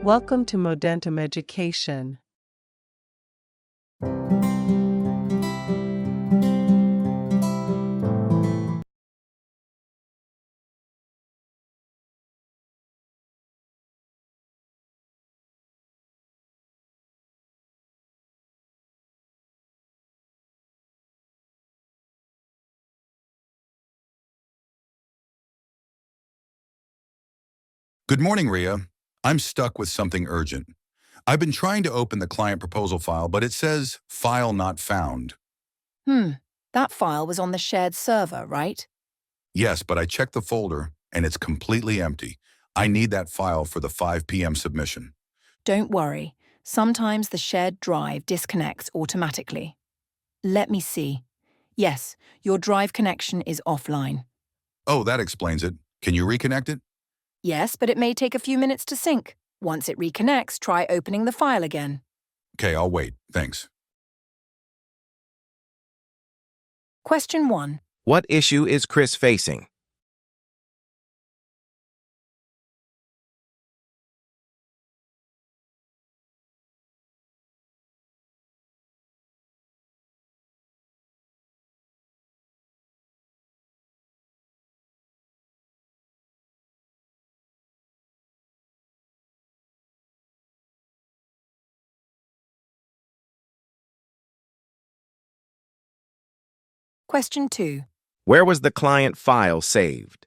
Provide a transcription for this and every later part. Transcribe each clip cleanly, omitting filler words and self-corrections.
Welcome to Modentum Education. Good morning, Ria. I'm stuck with something urgent. I've been trying to open the client proposal file, but it says file not found. That file was on the shared server, right? Yes, but I checked the folder and it's completely empty. I need that file for the 5 p.m. submission. Don't worry. Sometimes the shared drive disconnects automatically. Let me see. Yes, your drive connection is offline. Oh, that explains it. Can you reconnect it? Yes, but it may take a few minutes to sync. Once it reconnects, try opening the file again. Okay, I'll wait. Thanks. Question 1. What issue is Chris facing? Question 2. Where was the client file saved?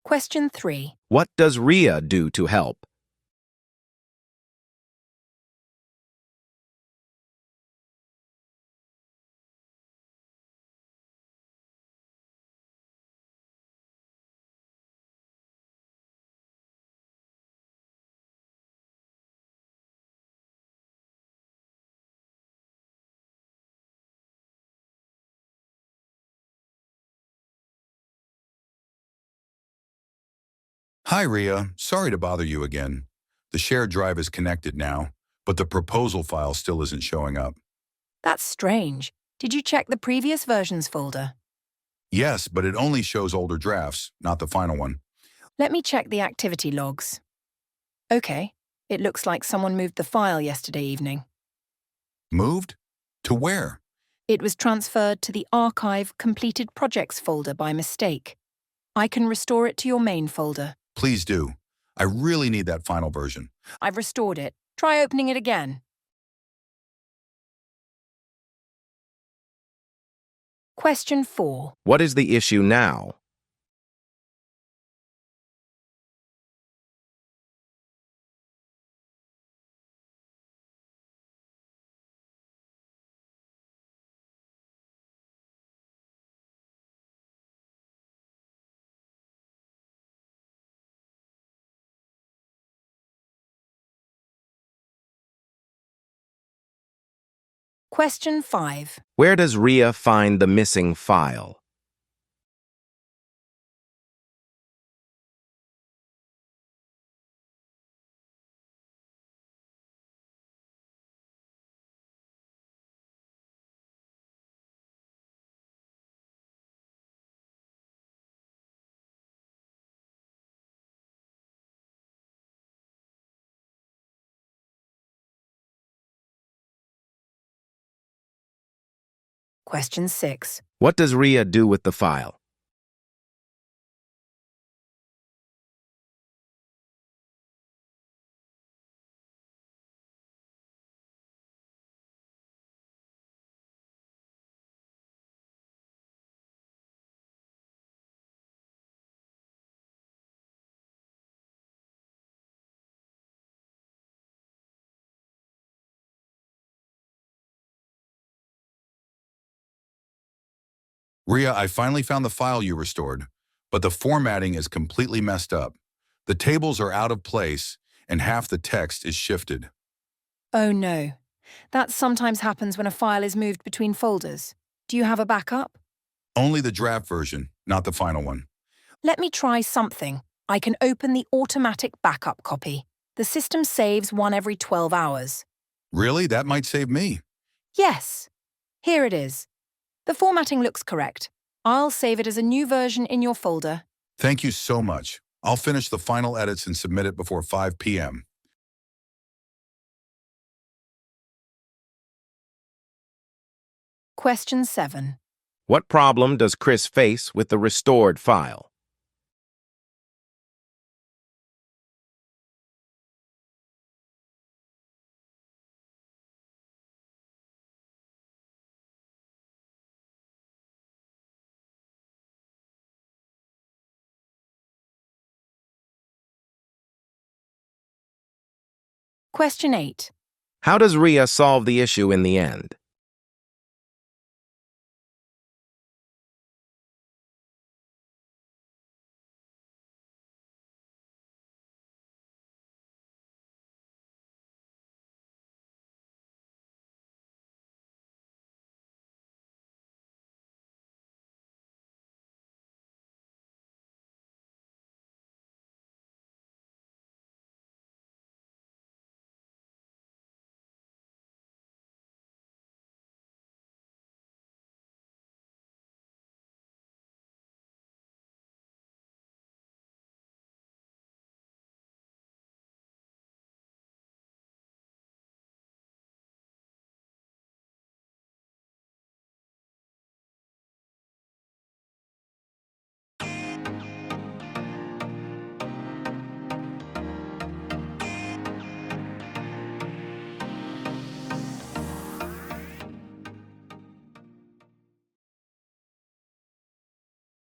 Question 3. What does Ria do to help? Hi, Ria. Sorry to bother you again. The shared drive is connected now, but the proposal file still isn't showing up. That's strange. Did you check the previous versions folder? Yes, but it only shows older drafts, not the final one. Let me check the activity logs. Okay, it looks like someone moved the file yesterday evening. Moved? To where? It was transferred to the Archive Completed Projects folder by mistake. I can restore it to your main folder. Please do. I really need that final version. I've restored it. Try opening it again. Question 4. What is the issue now? Question 5. Where does Ria find the missing file? Question 6. What does Ria do with the file? Ria, I finally found the file you restored, but the formatting is completely messed up. The tables are out of place, and half the text is shifted. Oh no. That sometimes happens when a file is moved between folders. Do you have a backup? Only the draft version, not the final one. Let me try something. I can open the automatic backup copy. The system saves one every 12 hours. Really? That might save me. Yes. Here it is. The formatting looks correct. I'll save it as a new version in your folder. Thank you so much. I'll finish the final edits and submit it before 5 p.m. Question 7. What problem does Chris face with the restored file? Question 8. How does Ria solve the issue in the end?